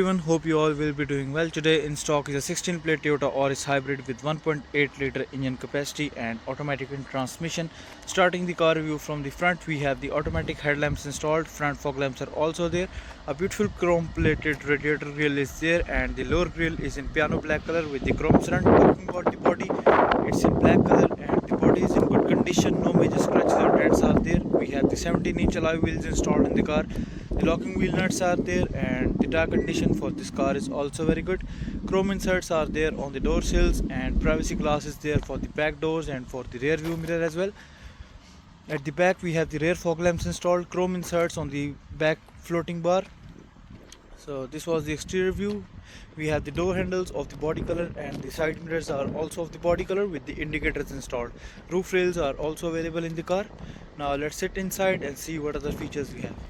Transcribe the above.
everyone, hope you all will be doing well. Today in stock is a 16-plate Toyota Auris hybrid with 1.8 liter engine capacity and automatic transmission. Starting the car review from the front, we have the automatic headlamps installed, front fog lamps are also there, a beautiful chrome plated radiator grille is there, and the lower grille is in piano black color with the chrome surround. Talking about the body, it's in black color and the body is in good condition, no major scratches or dents are there. We have the 17-inch alloy wheels installed in the car. The locking wheel nuts are there and the tire condition for this car is also very good. Chrome inserts are there on the door sills and privacy glass is there for the back doors and for the rear view mirror as well. At the back we have the rear fog lamps installed, chrome inserts on the back floating bar. So this was the exterior view. We have the door handles of the body color and the side mirrors are also of the body color with the indicators installed. Roof rails are also available in the car. Now let's sit inside and see what other features we have.